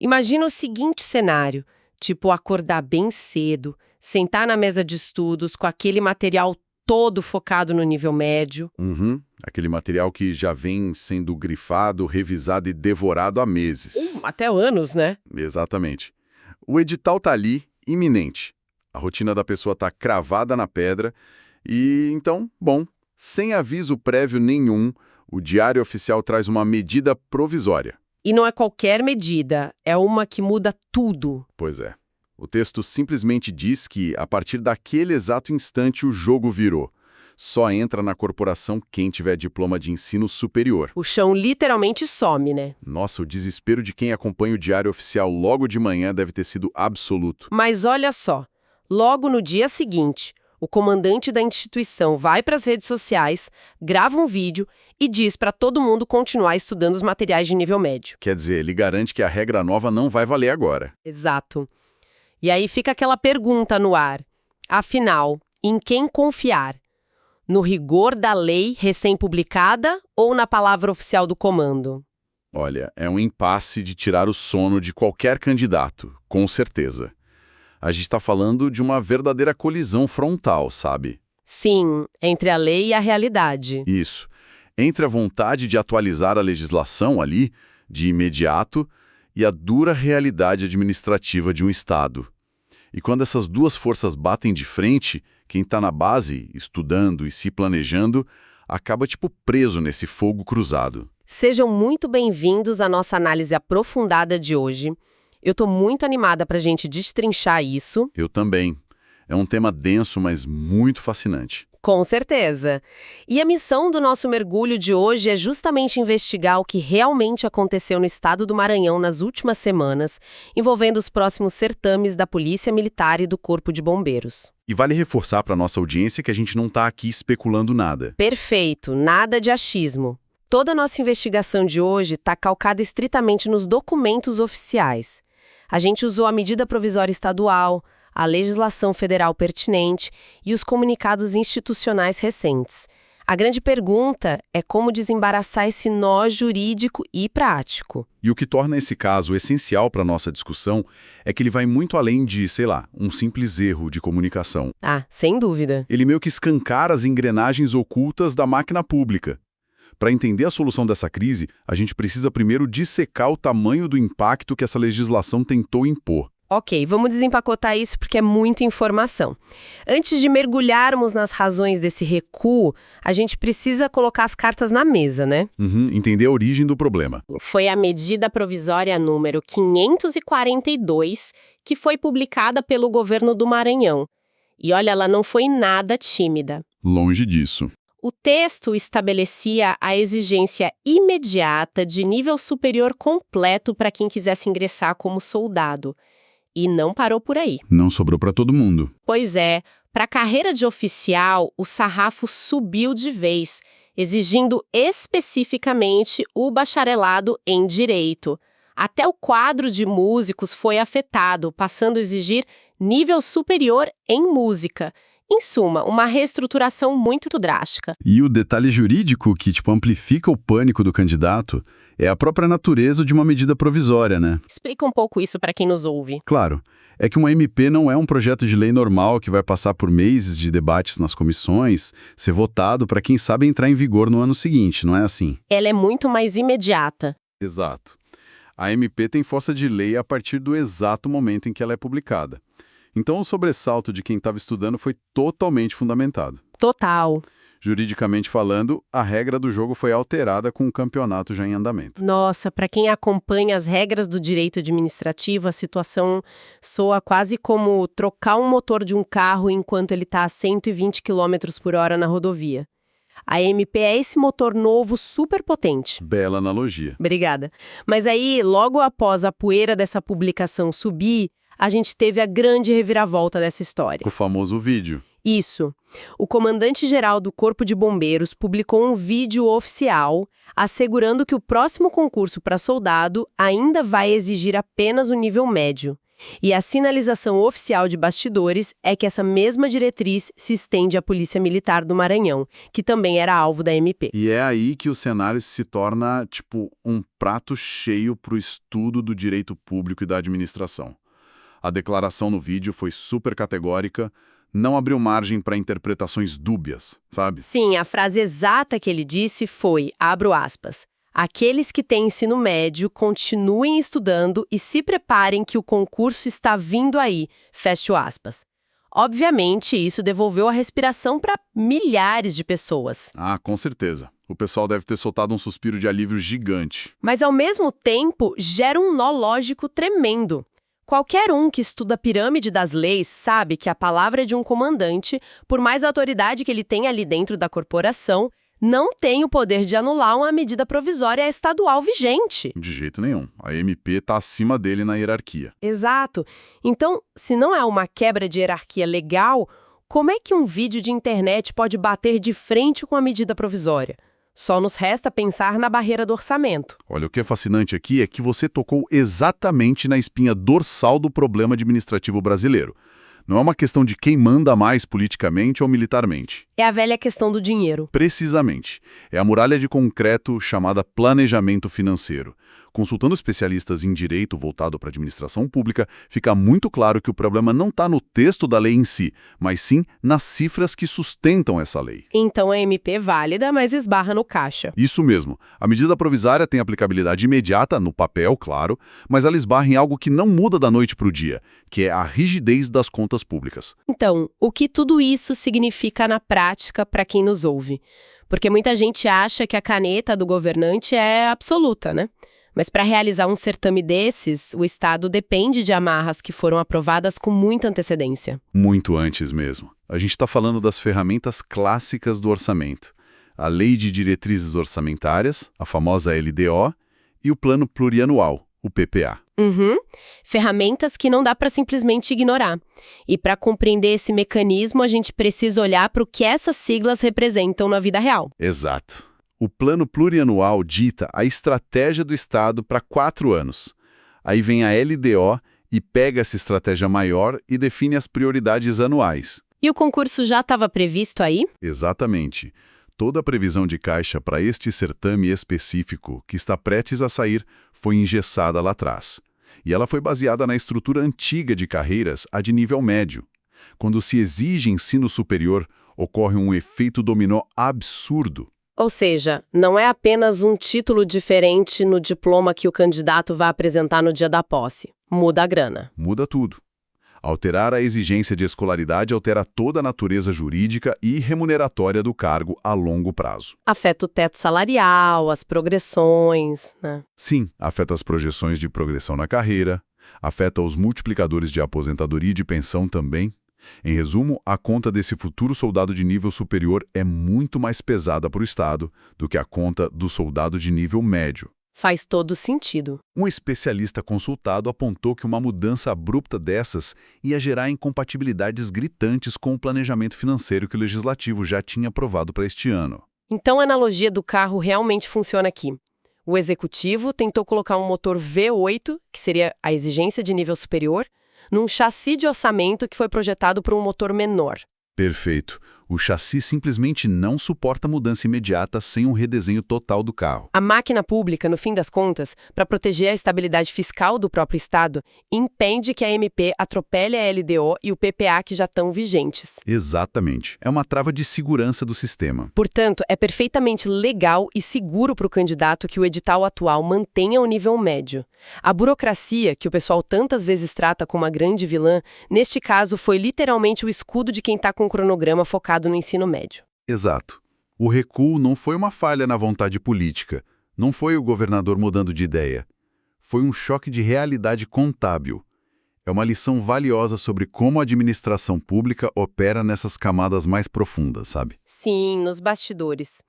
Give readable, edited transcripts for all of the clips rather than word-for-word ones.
Imagina o seguinte cenário, tipo acordar bem cedo, sentar na mesa de estudos com aquele material todo focado no nível médio. Uhum. Aquele material que já vem sendo grifado, revisado e devorado há meses. Até anos, né? Exatamente. O edital tá ali, iminente. A rotina da pessoa tá cravada na pedra e, então, bom, sem aviso prévio nenhum, o Diário Oficial traz uma medida provisória. E não é qualquer medida, é uma que muda tudo. Pois é. O texto simplesmente diz que, a partir daquele exato instante, o jogo virou. Só entra na corporação quem tiver diploma de ensino superior. O chão literalmente some, né? Nossa, o desespero de quem acompanha o Diário Oficial logo de manhã deve ter sido absoluto. Mas olha só, logo no dia seguinte, o comandante da instituição vai para as redes sociais, grava um vídeo e diz para todo mundo continuar estudando os materiais de nível médio. Quer dizer, ele garante que a regra nova não vai valer agora. Exato. E aí fica aquela pergunta no ar. Afinal, em quem confiar? No rigor da lei recém-publicada ou na palavra oficial do comando? Olha, é um impasse de tirar o sono de qualquer candidato, com certeza. A gente está falando de uma verdadeira colisão frontal, sabe? Sim, entre a lei e a realidade. Isso. Entre a vontade de atualizar a legislação ali, de imediato, e a dura realidade administrativa de um Estado. E quando essas duas forças batem de frente, quem está na base, estudando e se planejando, acaba tipo preso nesse fogo cruzado. Sejam muito bem-vindos à nossa análise aprofundada de hoje. Eu estou muito animada para a gente destrinchar isso. Eu também. É um tema denso, mas muito fascinante. Com certeza. E a missão do nosso mergulho de hoje é justamente investigar o que realmente aconteceu no estado do Maranhão nas últimas semanas, envolvendo os próximos certames da Polícia Militar e do Corpo de Bombeiros. E vale reforçar para nossa audiência que a gente não está aqui especulando nada. Perfeito, nada de achismo. Toda a nossa investigação de hoje está calcada estritamente nos documentos oficiais. A gente usou a medida provisória estadual, a legislação federal pertinente e os comunicados institucionais recentes. A grande pergunta é como desembaraçar esse nó jurídico e prático. E o que torna esse caso essencial para a nossa discussão é que ele vai muito além de, sei lá, um simples erro de comunicação. Ah, sem dúvida. Ele meio que escancara as engrenagens ocultas da máquina pública. Para entender a solução dessa crise, a gente precisa primeiro dissecar o tamanho do impacto que essa legislação tentou impor. Ok, vamos desempacotar isso porque é muita informação. Antes de mergulharmos nas razões desse recuo, a gente precisa colocar as cartas na mesa, né? Entender a origem do problema. Foi a medida provisória número 542 que foi publicada pelo governo do Maranhão. E olha, ela não foi nada tímida. Longe disso. O texto estabelecia a exigência imediata de nível superior completo para quem quisesse ingressar como soldado. E não parou por aí. Não sobrou para todo mundo. Pois é, para a carreira de oficial, o sarrafo subiu de vez, exigindo especificamente o bacharelado em Direito. Até o quadro de músicos foi afetado, passando a exigir nível superior em música. Em suma, uma reestruturação muito drástica. E o detalhe jurídico que amplifica o pânico do candidato é a própria natureza de uma medida provisória, né? Explica um pouco isso para quem nos ouve. Claro, é que uma MP não é um projeto de lei normal que vai passar por meses de debates nas comissões, ser votado para quem sabe entrar em vigor no ano seguinte, não é assim? Ela é muito mais imediata. Exato. A MP tem força de lei a partir do exato momento em que ela é publicada. Então, o sobressalto de quem estava estudando foi totalmente fundamentado. Total. Juridicamente falando, a regra do jogo foi alterada com o campeonato já em andamento. Nossa, para quem acompanha as regras do direito administrativo, a situação soa quase como trocar um motor de um carro enquanto ele está a 120 km por hora na rodovia. A MP é esse motor novo super potente. Bela analogia. Obrigada. Mas aí, logo após a poeira dessa publicação subir, a gente teve a grande reviravolta dessa história. O famoso vídeo. Isso. O comandante-geral do Corpo de Bombeiros publicou um vídeo oficial assegurando que o próximo concurso para soldado ainda vai exigir apenas o nível médio. E a sinalização oficial de bastidores é que essa mesma diretriz se estende à Polícia Militar do Maranhão, que também era alvo da MP. E é aí que o cenário se torna, um prato cheio para o estudo do direito público e da administração. A declaração no vídeo foi super categórica, não abriu margem para interpretações dúbias, sabe? Sim, a frase exata que ele disse foi, abro aspas, aqueles que têm ensino médio continuem estudando e se preparem que o concurso está vindo aí, fecho aspas. Obviamente, isso devolveu a respiração para milhares de pessoas. Ah, com certeza. O pessoal deve ter soltado um suspiro de alívio gigante. Mas, ao mesmo tempo, gera um nó lógico tremendo. Qualquer um que estuda a pirâmide das leis sabe que a palavra de um comandante, por mais autoridade que ele tenha ali dentro da corporação, não tem o poder de anular uma medida provisória estadual vigente. De jeito nenhum. A MP está acima dele na hierarquia. Exato. Então, se não é uma quebra de hierarquia legal, como é que um vídeo de internet pode bater de frente com a medida provisória? Só nos resta pensar na barreira do orçamento. Olha, o que é fascinante aqui é que você tocou exatamente na espinha dorsal do problema administrativo brasileiro. Não é uma questão de quem manda mais politicamente ou militarmente. É a velha questão do dinheiro. Precisamente. É a muralha de concreto chamada planejamento financeiro. Consultando especialistas em direito voltado para a administração pública, fica muito claro que o problema não está no texto da lei em si, mas sim nas cifras que sustentam essa lei. Então a MP é válida, mas esbarra no caixa. Isso mesmo. A medida provisória tem aplicabilidade imediata, no papel, claro, mas ela esbarra em algo que não muda da noite para o dia, que é a rigidez das contas públicas. Então, o que tudo isso significa na prática para quem nos ouve? Porque muita gente acha que a caneta do governante é absoluta, né? Mas para realizar um certame desses, o Estado depende de amarras que foram aprovadas com muita antecedência. Muito antes mesmo. A gente está falando das ferramentas clássicas do orçamento. A Lei de Diretrizes Orçamentárias, a famosa LDO, e o Plano Plurianual, o PPA. Ferramentas que não dá para simplesmente ignorar. E para compreender esse mecanismo, a gente precisa olhar para o que essas siglas representam na vida real. Exato. O Plano Plurianual dita a estratégia do Estado para 4 anos. Aí vem a LDO e pega essa estratégia maior e define as prioridades anuais. E o concurso já estava previsto aí? Exatamente. Toda a previsão de caixa para este certame específico, que está prestes a sair, foi engessada lá atrás. E ela foi baseada na estrutura antiga de carreiras a de nível médio. Quando se exige ensino superior, ocorre um efeito dominó absurdo. Ou seja, não é apenas um título diferente no diploma que o candidato vai apresentar no dia da posse. Muda a grana. Muda tudo. Alterar a exigência de escolaridade altera toda a natureza jurídica e remuneratória do cargo a longo prazo. Afeta o teto salarial, as progressões, né? Sim, afeta as projeções de progressão na carreira, afeta os multiplicadores de aposentadoria e de pensão também. Em resumo, a conta desse futuro soldado de nível superior é muito mais pesada para o Estado do que a conta do soldado de nível médio. Faz todo sentido. Um especialista consultado apontou que uma mudança abrupta dessas ia gerar incompatibilidades gritantes com o planejamento financeiro que o Legislativo já tinha aprovado para este ano. Então a analogia do carro realmente funciona aqui. O Executivo tentou colocar um motor V8, que seria a exigência de nível superior, num chassi de orçamento que foi projetado para um motor menor. Perfeito. O chassi simplesmente não suporta mudança imediata sem um redesenho total do carro. A máquina pública, no fim das contas, para proteger a estabilidade fiscal do próprio Estado, impede que a MP atropele a LDO e o PPA que já estão vigentes. Exatamente. É uma trava de segurança do sistema. Portanto, é perfeitamente legal e seguro para o candidato que o edital atual mantenha o nível médio. A burocracia, que o pessoal tantas vezes trata como uma grande vilã, neste caso foi literalmente o escudo de quem está com o cronograma focado no ensino médio. Exato. O recuo não foi uma falha na vontade política, não foi o governador mudando de ideia. Foi um choque de realidade contábil. É uma lição valiosa sobre como a administração pública opera nessas camadas mais profundas, sabe? Sim, nos bastidores.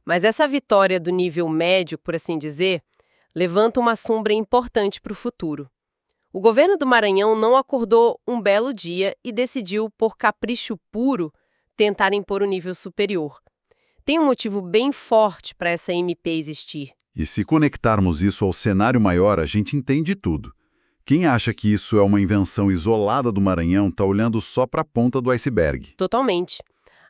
Mas essa vitória do nível médio, por assim dizer, levanta uma sombra importante para o futuro. O governo do Maranhão não acordou um belo dia e decidiu, por capricho puro, tentar impor o nível superior. Tem um motivo bem forte para essa MP existir. E se conectarmos isso ao cenário maior, a gente entende tudo. Quem acha que isso é uma invenção isolada do Maranhão está olhando só para a ponta do iceberg. Totalmente.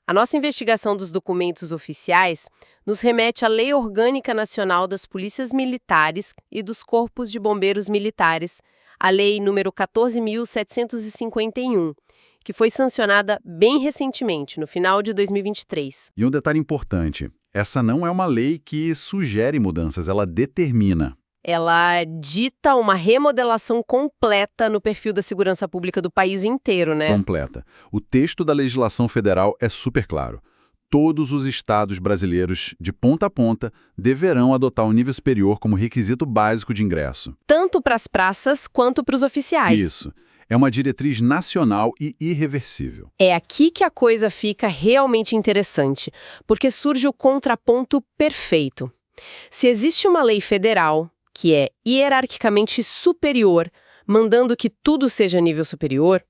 A nossa investigação dos documentos oficiais nos remete à Lei Orgânica Nacional das Polícias Militares e dos Corpos de Bombeiros Militares, a Lei número 14.751, que foi sancionada bem recentemente, no final de 2023. E um detalhe importante, essa não é uma lei que sugere mudanças, ela determina. Ela dita uma remodelação completa no perfil da segurança pública do país inteiro, né? Completa. O texto da legislação federal é super claro. Todos os estados brasileiros, de ponta a ponta, deverão adotar o nível superior como requisito básico de ingresso. Tanto para as praças quanto para os oficiais. Isso. É uma diretriz nacional e irreversível. É aqui que a coisa fica realmente interessante, porque surge o contraponto perfeito. Se existe uma lei federal que é hierarquicamente superior, mandando que tudo seja nível superior,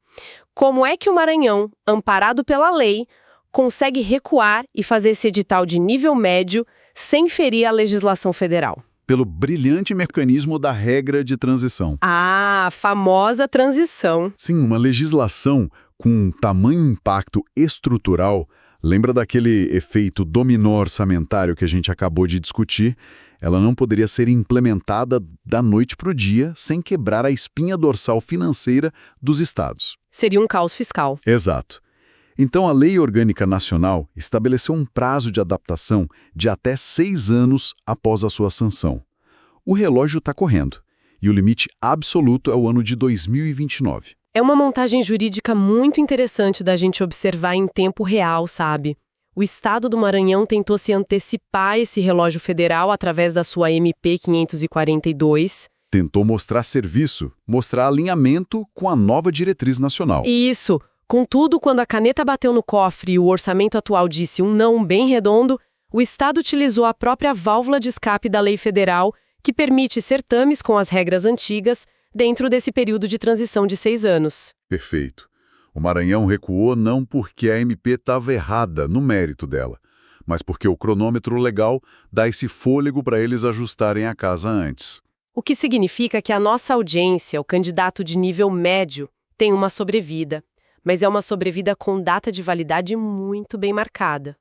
como é que o Maranhão, amparado pela lei, consegue recuar e fazer esse edital de nível médio sem ferir a legislação federal? Pelo brilhante mecanismo da regra de transição. Ah, a famosa transição. Sim, uma legislação com tamanho impacto estrutural, lembra daquele efeito dominó orçamentário que a gente acabou de discutir? Ela não poderia ser implementada da noite para o dia sem quebrar a espinha dorsal financeira dos estados. Seria um caos fiscal. Exato. Então, a Lei Orgânica Nacional estabeleceu um prazo de adaptação de até 6 anos após a sua sanção. O relógio está correndo, e o limite absoluto é o ano de 2029. É uma montagem jurídica muito interessante da gente observar em tempo real, sabe? O Estado do Maranhão tentou se antecipar a esse relógio federal através da sua MP 542. Tentou mostrar serviço, mostrar alinhamento com a nova diretriz nacional. Isso! Contudo, quando a caneta bateu no cofre e o orçamento atual disse um não bem redondo, o Estado utilizou a própria válvula de escape da lei federal, que permite certames com as regras antigas dentro desse período de transição de 6 anos. Perfeito. O Maranhão recuou não porque a MP estava errada no mérito dela, mas porque o cronômetro legal dá esse fôlego para eles ajustarem a casa antes. O que significa que a nossa audiência, o candidato de nível médio, tem uma sobrevida, mas é uma sobrevida com data de validade muito bem marcada.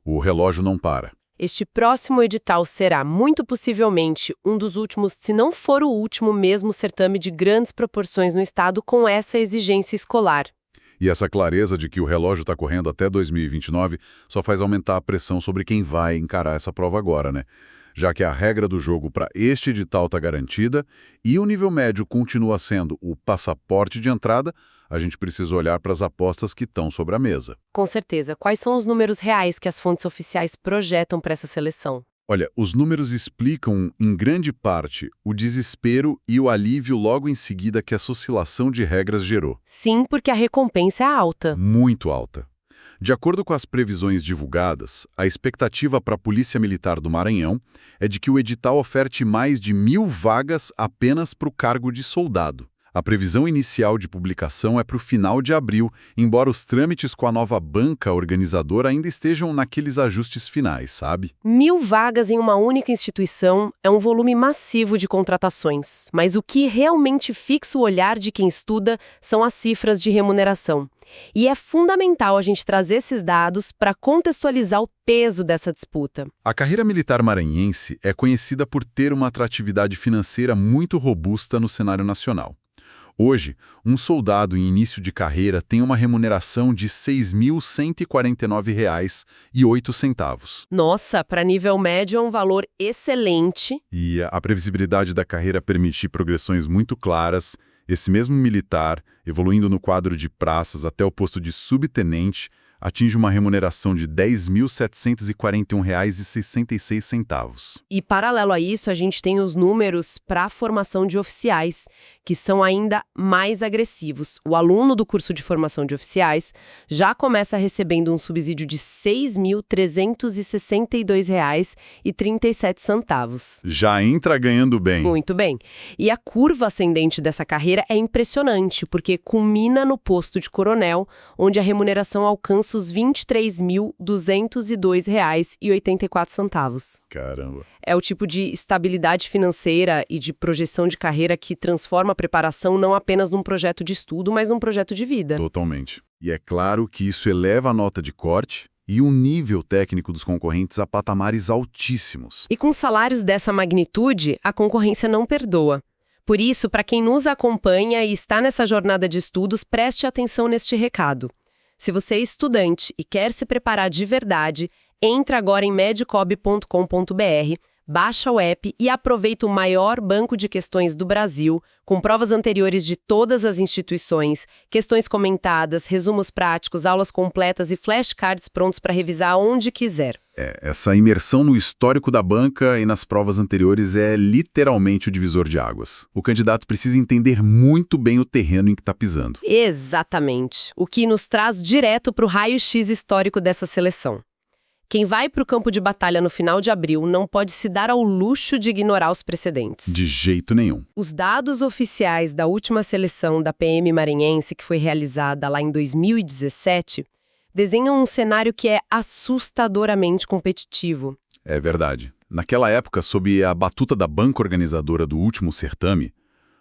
O relógio não para. Este próximo edital será, muito possivelmente, um dos últimos, se não for o último mesmo certame de grandes proporções no estado com essa exigência escolar. E essa clareza de que o relógio está correndo até 2029 só faz aumentar a pressão sobre quem vai encarar essa prova agora, né? Já que a regra do jogo para este edital está garantida e o nível médio continua sendo o passaporte de entrada, a gente precisa olhar para as apostas que estão sobre a mesa. Com certeza. Quais são os números reais que as fontes oficiais projetam para essa seleção? Olha, os números explicam, em grande parte, o desespero e o alívio logo em seguida que essa oscilação de regras gerou. Sim, porque a recompensa é alta. Muito alta. De acordo com as previsões divulgadas, a expectativa para a Polícia Militar do Maranhão é de que o edital oferte mais de 1.000 vagas apenas para o cargo de soldado. A previsão inicial de publicação é para o final de abril, embora os trâmites com a nova banca organizadora ainda estejam naqueles ajustes finais, sabe? 1.000 vagas em uma única instituição é um volume massivo de contratações, mas o que realmente fixa o olhar de quem estuda são as cifras de remuneração. E é fundamental a gente trazer esses dados para contextualizar o peso dessa disputa. A carreira militar maranhense é conhecida por ter uma atratividade financeira muito robusta no cenário nacional. Hoje, um soldado em início de carreira tem uma remuneração de R$ 6.149,08. Nossa, para nível médio é um valor excelente. E a previsibilidade da carreira permite progressões muito claras. Esse mesmo militar, evoluindo no quadro de praças até o posto de subtenente, atinge uma remuneração de R$ 10.741,66. E, paralelo a isso, a gente tem os números para a formação de oficiais, que são ainda mais agressivos. O aluno do curso de formação de oficiais já começa recebendo um subsídio de R$ 6.362,37. Já entra ganhando bem. Muito bem. E a curva ascendente dessa carreira é impressionante, porque culmina no posto de coronel, onde a remuneração alcança R$23.202,84. Caramba. É o tipo de estabilidade financeira e de projeção de carreira que transforma a preparação não apenas num projeto de estudo, mas num projeto de vida. Totalmente. E é claro que isso eleva a nota de corte e o nível técnico dos concorrentes a patamares altíssimos. E com salários dessa magnitude, a concorrência não perdoa. Por isso, para quem nos acompanha e está nessa jornada de estudos, preste atenção neste recado. Se você é estudante e quer se preparar de verdade, entra agora em medicob.com.br, baixa o app e aproveita o maior banco de questões do Brasil, com provas anteriores de todas as instituições, questões comentadas, resumos práticos, aulas completas e flashcards prontos para revisar onde quiser. Essa imersão no histórico da banca e nas provas anteriores é literalmente o divisor de águas. O candidato precisa entender muito bem o terreno em que está pisando. Exatamente. O que nos traz direto para o raio-x histórico dessa seleção. Quem vai para o campo de batalha no final de abril não pode se dar ao luxo de ignorar os precedentes. De jeito nenhum. Os dados oficiais da última seleção da PM maranhense, que foi realizada lá em 2017, desenham um cenário que é assustadoramente competitivo. É verdade. Naquela época, sob a batuta da banca organizadora do último certame,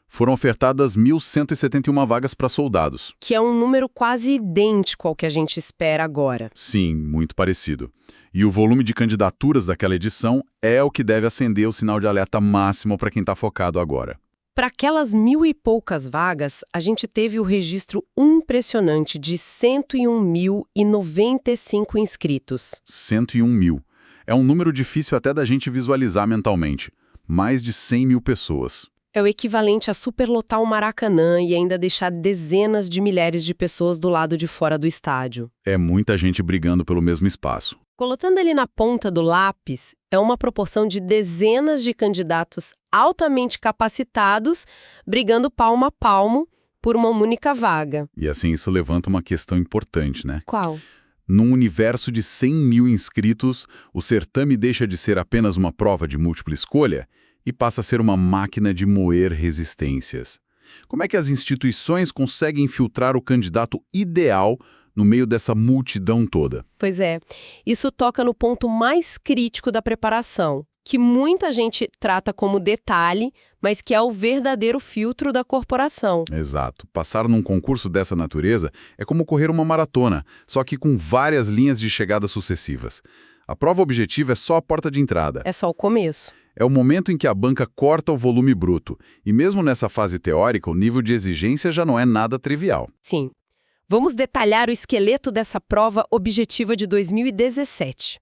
foram ofertadas 1.171 vagas para soldados. Que é um número quase idêntico ao que a gente espera agora. Sim, muito parecido. E o volume de candidaturas daquela edição é o que deve acender o sinal de alerta máximo para quem está focado agora. Para aquelas 1.000 e poucas vagas, a gente teve o registro impressionante de 101.095 inscritos. 101 mil. É um número difícil até da gente visualizar mentalmente. Mais de 100 mil pessoas. É o equivalente a superlotar o Maracanã e ainda deixar dezenas de milhares de pessoas do lado de fora do estádio. É muita gente brigando pelo mesmo espaço. Colocando ele na ponta do lápis, é uma proporção de dezenas de candidatos altamente capacitados brigando palmo a palmo por uma única vaga. E assim isso levanta uma questão importante, né? Qual? Num universo de 100 mil inscritos, o certame deixa de ser apenas uma prova de múltipla escolha e passa a ser uma máquina de moer resistências. Como é que as instituições conseguem filtrar o candidato ideal no meio dessa multidão toda? Pois é, isso toca no ponto mais crítico da preparação, que muita gente trata como detalhe, mas que é o verdadeiro filtro da corporação. Exato. Passar num concurso dessa natureza é como correr uma maratona, só que com várias linhas de chegada sucessivas. A prova objetiva é só a porta de entrada. É só o começo. É o momento em que a banca corta o volume bruto. E mesmo nessa fase teórica, o nível de exigência já não é nada trivial. Sim. Vamos detalhar o esqueleto dessa prova objetiva de 2017.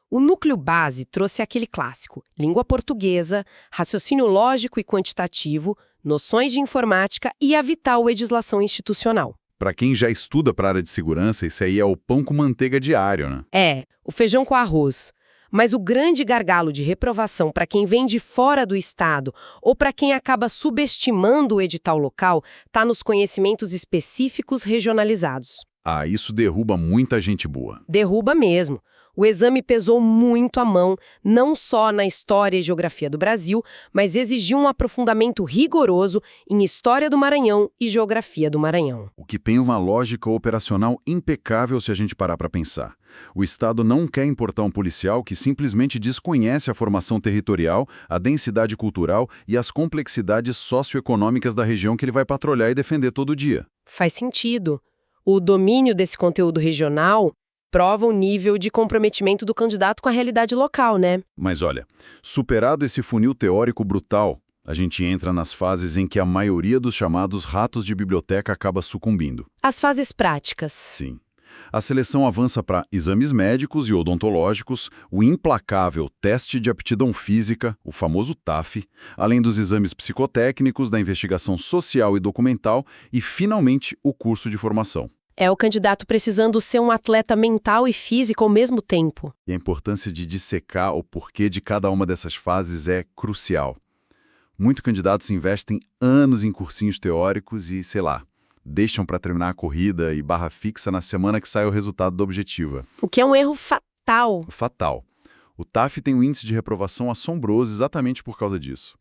O núcleo base trouxe aquele clássico: língua portuguesa, raciocínio lógico e quantitativo, noções de informática e a vital legislação institucional. Para quem já estuda para a área de segurança, isso aí é o pão com manteiga diário, né? É, o feijão com arroz. Mas o grande gargalo de reprovação para quem vem de fora do estado ou para quem acaba subestimando o edital local está nos conhecimentos específicos regionalizados. Ah, isso derruba muita gente boa. Derruba mesmo. O exame pesou muito a mão, não só na história e geografia do Brasil, mas exigiu um aprofundamento rigoroso em história do Maranhão e geografia do Maranhão. O que tem uma lógica operacional impecável se a gente parar para pensar. O Estado não quer importar um policial que simplesmente desconhece a formação territorial, a densidade cultural e as complexidades socioeconômicas da região que ele vai patrulhar e defender todo dia. Faz sentido. O domínio desse conteúdo regional prova o nível de comprometimento do candidato com a realidade local, né? Mas olha, superado esse funil teórico brutal, a gente entra nas fases em que a maioria dos chamados ratos de biblioteca acaba sucumbindo. As fases práticas. Sim. A seleção avança para exames médicos e odontológicos, o implacável teste de aptidão física, o famoso TAF, além dos exames psicotécnicos, da investigação social e documental e, finalmente, o curso de formação. É o candidato precisando ser um atleta mental e físico ao mesmo tempo. E a importância de dissecar o porquê de cada uma dessas fases é crucial. Muitos candidatos investem anos em cursinhos teóricos e, sei lá, deixam para terminar a corrida e barra fixa na semana que sai o resultado da objetiva. O que é um erro fatal. Fatal. O TAF tem um índice de reprovação assombroso exatamente por causa disso.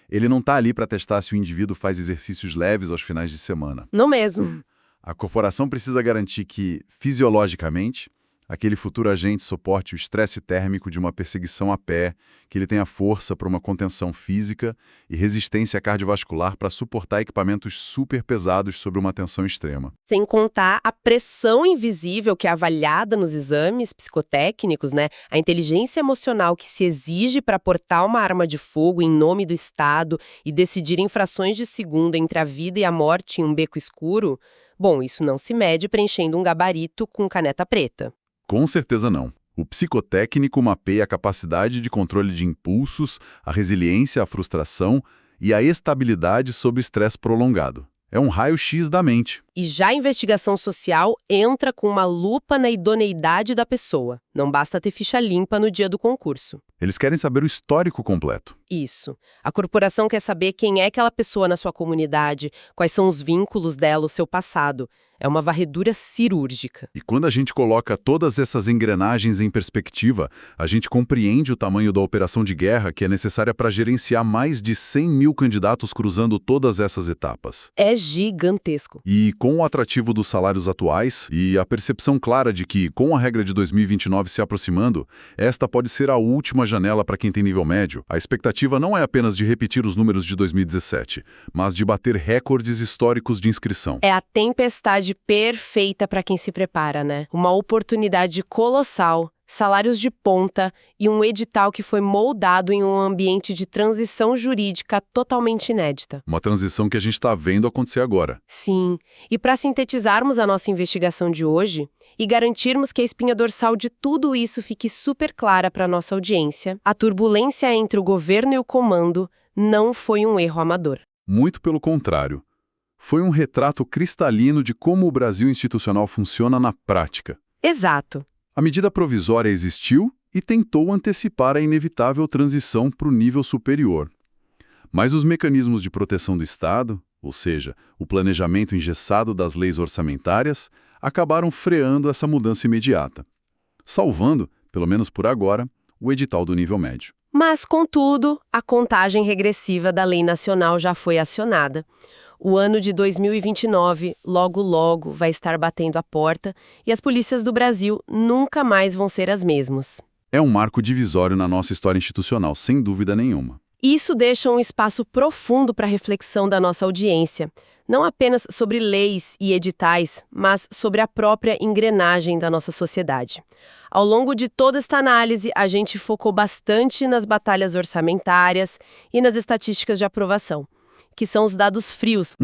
Ele não está ali para testar se o indivíduo faz exercícios leves aos finais de semana. Não mesmo. A corporação precisa garantir que, fisiologicamente, aquele futuro agente suporte o estresse térmico de uma perseguição a pé, que ele tenha força para uma contenção física e resistência cardiovascular para suportar equipamentos super pesados sob uma tensão extrema. Sem contar a pressão invisível que é avaliada nos exames psicotécnicos, né? A inteligência emocional que se exige para portar uma arma de fogo em nome do Estado e decidir em frações de segundo entre a vida e a morte em um beco escuro. Bom, isso não se mede preenchendo um gabarito com caneta preta. Com certeza não. O psicotécnico mapeia a capacidade de controle de impulsos, a resiliência à frustração e a estabilidade sob estresse prolongado. É um raio-x da mente. E já a investigação social entra com uma lupa na idoneidade da pessoa. Não basta ter ficha limpa no dia do concurso. Eles querem saber o histórico completo. Isso. A corporação quer saber quem é aquela pessoa na sua comunidade, quais são os vínculos dela, o seu passado. É uma varredura cirúrgica. E quando a gente coloca todas essas engrenagens em perspectiva, a gente compreende o tamanho da operação de guerra que é necessária para gerenciar mais de 100 mil candidatos cruzando todas essas etapas. É gigantesco. E com o atrativo dos salários atuais e a percepção clara de que, com a regra de 2029 se aproximando, esta pode ser a última janela para quem tem nível médio, a expectativa não é apenas de repetir os números de 2017, mas de bater recordes históricos de inscrição. É a tempestade perfeita para quem se prepara, né? Uma oportunidade colossal, salários de ponta e um edital que foi moldado em um ambiente de transição jurídica totalmente inédita. Uma transição que a gente está vendo acontecer agora. Sim. E para sintetizarmos a nossa investigação de hoje e garantirmos que a espinha dorsal de tudo isso fique super clara para a nossa audiência, a turbulência entre o governo e o comando não foi um erro amador. Muito pelo contrário. Foi um retrato cristalino de como o Brasil institucional funciona na prática. Exato. A medida provisória existiu e tentou antecipar a inevitável transição para o nível superior. Mas os mecanismos de proteção do Estado, ou seja, o planejamento engessado das leis orçamentárias, acabaram freando essa mudança imediata, salvando, pelo menos por agora, o edital do nível médio. Mas, contudo, a contagem regressiva da lei nacional já foi acionada. O ano de 2029, logo, vai estar batendo a porta e as polícias do Brasil nunca mais vão ser as mesmas. É um marco divisório na nossa história institucional, sem dúvida nenhuma. Isso deixa um espaço profundo para a reflexão da nossa audiência, não apenas sobre leis e editais, mas sobre a própria engrenagem da nossa sociedade. Ao longo de toda esta análise, a gente focou bastante nas batalhas orçamentárias e nas estatísticas de aprovação, que são os dados frios.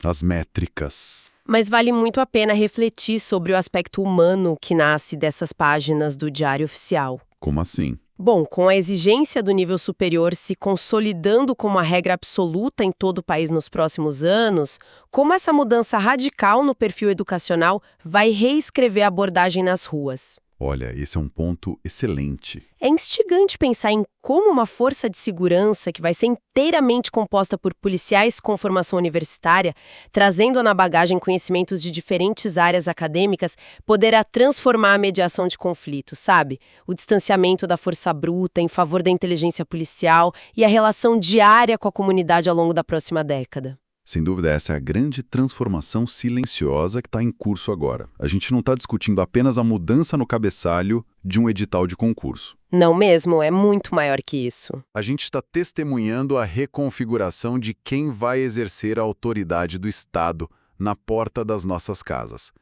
As métricas. Mas vale muito a pena refletir sobre o aspecto humano que nasce dessas páginas do Diário Oficial. Como assim? Bom, com a exigência do nível superior se consolidando como a regra absoluta em todo o país nos próximos anos, como essa mudança radical no perfil educacional vai reescrever a abordagem nas ruas? Olha, esse é um ponto excelente. É instigante pensar em como uma força de segurança que vai ser inteiramente composta por policiais com formação universitária, trazendo na bagagem conhecimentos de diferentes áreas acadêmicas, poderá transformar a mediação de conflitos, sabe? O distanciamento da força bruta em favor da inteligência policial e a relação diária com a comunidade ao longo da próxima década. Sem dúvida, essa é a grande transformação silenciosa que está em curso agora. A gente não está discutindo apenas a mudança no cabeçalho de um edital de concurso. Não mesmo, é muito maior que isso. A gente está testemunhando a reconfiguração de quem vai exercer a autoridade do Estado na porta das nossas casas.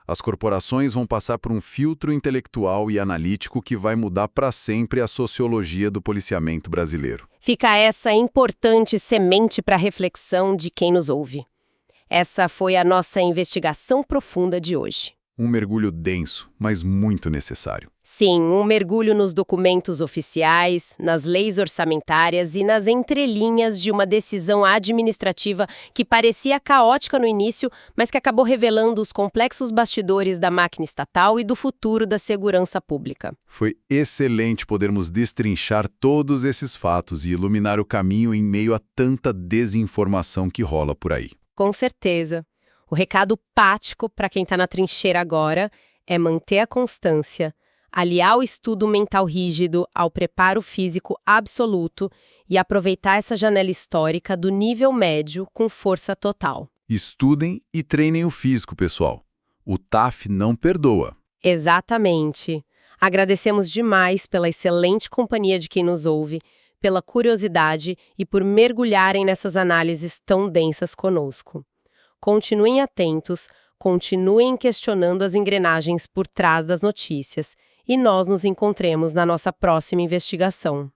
As corporações vão passar por um filtro intelectual e analítico que vai mudar para sempre a sociologia do policiamento brasileiro. Fica essa importante semente para a reflexão de quem nos ouve. Essa foi a nossa investigação profunda de hoje. Um mergulho denso, mas muito necessário. Sim, um mergulho nos documentos oficiais, nas leis orçamentárias e nas entrelinhas de uma decisão administrativa que parecia caótica no início, mas que acabou revelando os complexos bastidores da máquina estatal e do futuro da segurança pública. Foi excelente podermos destrinchar todos esses fatos e iluminar o caminho em meio a tanta desinformação que rola por aí. Com certeza. O recado prático para quem está na trincheira agora é manter a constância, aliar o estudo mental rígido ao preparo físico absoluto e aproveitar essa janela histórica do nível médio com força total. Estudem e treinem o físico, pessoal. O TAF não perdoa. Exatamente. Agradecemos demais pela excelente companhia de quem nos ouve, pela curiosidade e por mergulharem nessas análises tão densas conosco. Continuem atentos, continuem questionando as engrenagens por trás das notícias e nós nos encontremos na nossa próxima investigação.